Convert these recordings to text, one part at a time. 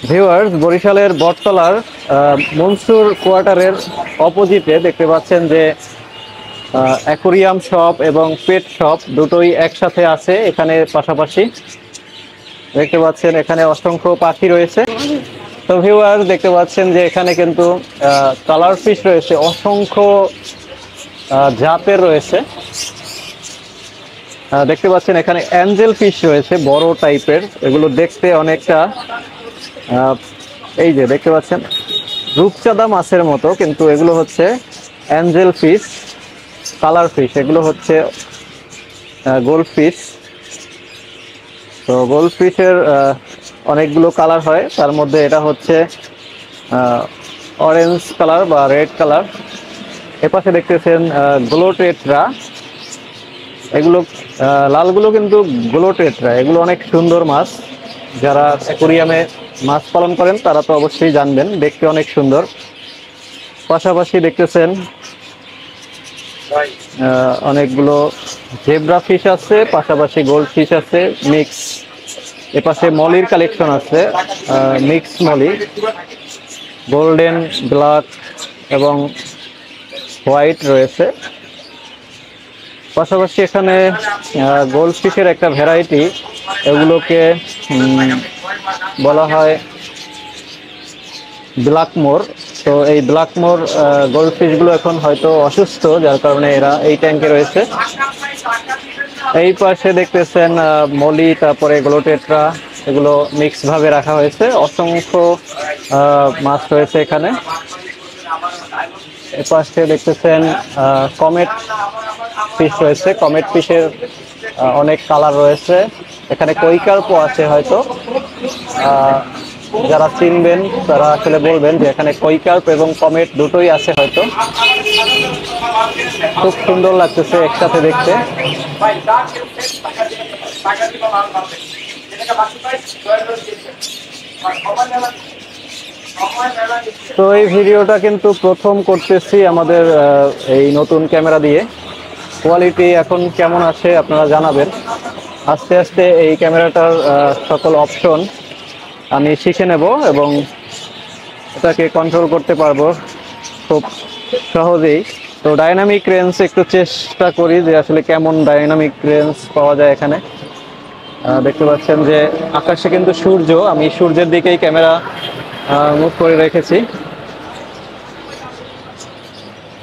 Viewers, বরিশালের বটতলার মনসুর কোয়ার্টারের অপোজিটে দেখতে পাচ্ছেন যে অ্যাকোরিয়াম শপ এবং পেট শপ দুটোই একসাথে আছে এখানে পাশাপাশি। দেখতে পাচ্ছেন এখানে অসংখ্য পাখি রয়েছে। তো ভিউয়ার্স, দেখতে পাচ্ছেন যে এখানে কিন্তু কালার ফিশ রয়েছে, অসংখ্য জাতের রয়েছে। দেখতে পাচ্ছেন এখানে অ্যাঞ্জেল ফিশ রয়েছে বড় টাইপের, এগুলো দেখতে অনেকটা এই যে দেখতে পাচ্ছেন রূপচাঁদা মাছের মতো, কিন্তু এগুলো হচ্ছে অ্যাঞ্জেল ফিশ, কালার ফিশ। এগুলো হচ্ছে গোল্ড ফিশ। তো গোল্ড ফিশের অনেকগুলো কালার হয়, তার মধ্যে এটা হচ্ছে অরেঞ্জ কালার বা রেড কালার। এপাশে দেখতেছেন গ্লোটেট্রা, এগুলো লালগুলো কিন্তু গ্লোটেট্রা। এগুলো অনেক সুন্দর মাছ, যারা অ্যাকোরিয়ামে মাছ পালন করেন তারা তো অবশ্যই জানবেন, দেখতে অনেক সুন্দর। পাশাপাশি দেখতেছেন অনেকগুলো জেব্রা ফিশ আছে, পাশাপাশি গোল্ড ফিশ আছে মিক্স। এপাশে মলির কালেকশন আছে, মিক্স মলি, গোল্ডেন, ব্ল্যাক এবং হোয়াইট রয়েছে। পাশাপাশি এখানে গোল্ড ফিশের একটা ভ্যারাইটি, এগুলোকে বলা হয় ব্ল্যাকমোর। তো এই ব্ল্যাকমোর গোল্ড ফিশগুলো এখন হয়তো অসুস্থ, যার কারণে এরা এই ট্যাঙ্কে রয়েছে। এই পাশে দেখতেছেন মলি, তারপরে গ্লোটেট্রা, এগুলো মিক্স ভাবে রাখা হয়েছে। অসংখ্য মাছ রয়েছে এখানে। এই পাশে দেখতেছেন কমেট ফিশ রয়েছে, কমেট ফিশের অনেক কালার রয়েছে। এখানে কৈকার্পও আছে হয়তো, যারা চিনবেন তারা আসলে বলবেন যে এখানে কৈকার্প এবং কমেট দুটোই আছে হয়তো। খুব সুন্দর লাগতেছে একসাথে দেখতে। তো এই ভিডিওটা কিন্তু প্রথম করতেছি আমাদের এই নতুন ক্যামেরা দিয়ে। কোয়ালিটি এখন কেমন আসে আপনারা জানাবেন। আস্তে আস্তে এই ক্যামেরাটার সকল অপশন আমি শিখে নেব এবং এটাকে কন্ট্রোল করতে পারবো খুব সহজেই। তো ডাইনামিক রেঞ্জ একটু চেষ্টা করি যে আসলে কেমন ডাইনামিক রেঞ্জ পাওয়া যায় এখানে। দেখতে পাচ্ছেন যে আকাশে কিন্তু সূর্য, আমি সূর্যের দিকেই ক্যামেরা মুভ করে রেখেছি।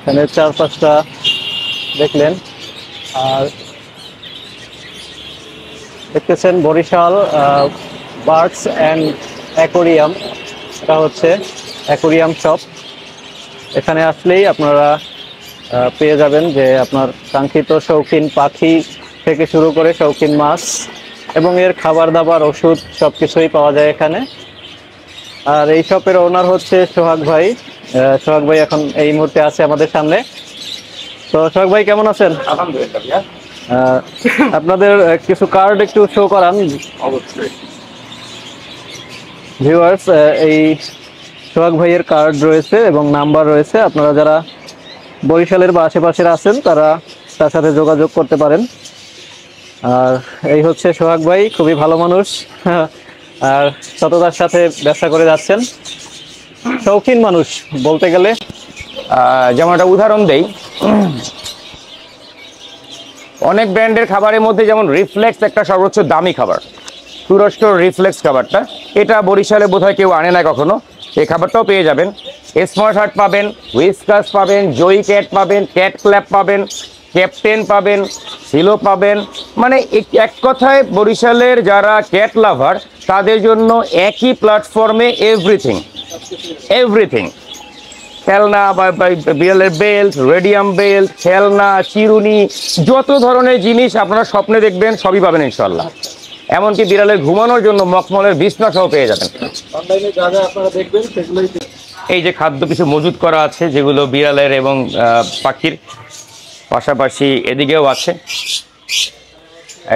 এখানে চারপাশটা দেখলেন। আর দেখতেছেন বরিশাল বার্ডস অ্যান্ড অ্যাকোরিয়াম, এটা হচ্ছে অ্যাকোরিয়াম শপ। এখানে আসলেই আপনারা পেয়ে যাবেন যে আপনার কাঙ্ক্ষিত শৌখিন পাখি থেকে শুরু করে শৌখিন মাছ এবং এর খাবার দাবার, ওষুধ সবকিছুই পাওয়া যায় এখানে। আর এই শপের ওনার হচ্ছে সোহাগ ভাই। সোহাগ ভাই এখন এই মুহূর্তে আছে আমাদের সামনে। তো সোহাগ ভাই কেমন আছেন? আলহামদুলিল্লাহ। আপনাদের কিছু কার্ড একটু শো করান। অবশ্যই ভিউয়ার্স, এই সোহাগ ভাইয়ের কার্ড রয়েছে এবং নাম্বার রয়েছে। আপনারা যারা বরিশালের বা আশেপাশের আছেন তারা তার সাথে যোগাযোগ করতে পারেন। আর এই হচ্ছে সোহাগ ভাই, খুবই ভালো মানুষ আর সততার সাথে ব্যবসা করে যাচ্ছেন। শৌখিন মানুষ বলতে গেলে। যেমন একটা উদাহরণ দেই, অনেক ব্র্যান্ডের খাবারের মধ্যে যেমন রিফ্লেক্স একটা সর্বোচ্চ দামি খাবার, তুরস্ক রিফ্লেক্স খাবারটা, এটা বরিশালে বোধহয় কেউ আনে না কখনো। এই খাবারটাও পেয়ে যাবেন। স্মার্ট হার্ট পাবেন, হুইস্কাস পাবেন, জয়ী ক্যাট পাবেন, ক্যাট ক্ল্যাপ পাবেন, ক্যাপ্টেন পাবেন, সিলো পাবেন। মানে এক কথায় বরিশালের যারা ক্যাট লাভার তাদের জন্য একই প্ল্যাটফর্মে এভরিথিং এভরিথিং খেলনা বা বিড়ালের বেল্ট, রেডিয়াম বেল্ট, খেলনা, চিরুনি, যত ধরনের জিনিস আপনারা স্বপ্নে দেখবেন সবই পাবেন ইনশাল্লাহ। এমনকি বিড়ালের ঘুমানোর জন্য মখমলের বিছনা সহ পেয়ে যাবেন। অনলাইনে যা যা আপনারা দেখবেন সেগুলোই। এই যে খাদ্য কিছু মজুত করা আছে যেগুলো বিড়ালের এবং পাখির, পাশাপাশি এদিকেও আছে।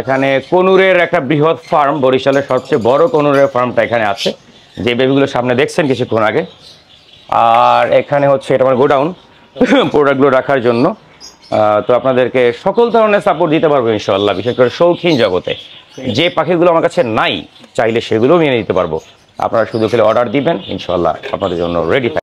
এখানে কনুরের একটা বৃহৎ ফার্ম, বরিশালের সবচেয়ে বড় কনুরের ফার্মটা এখানে আছে, যে বেবিগুলো সামনে দেখছেন কিছুক্ষণ আগে। আর এখানে হচ্ছে এটা আমার গোডাউন, প্রোডাক্টগুলো রাখার জন্য। তো আপনাদেরকে সকল ধরনের সাপোর্ট দিতে পারবো ইনশাআল্লাহ, বিশেষ করে শৌখিন জগতে। যে পাখিগুলো আমার কাছে নাই চাইলে সেগুলোও নিয়ে নিতে পারবো। আপনারা শুধু খেলে অর্ডার দিবেন, ইনশাল্লাহ আপনাদের জন্য রেডি থাকবে।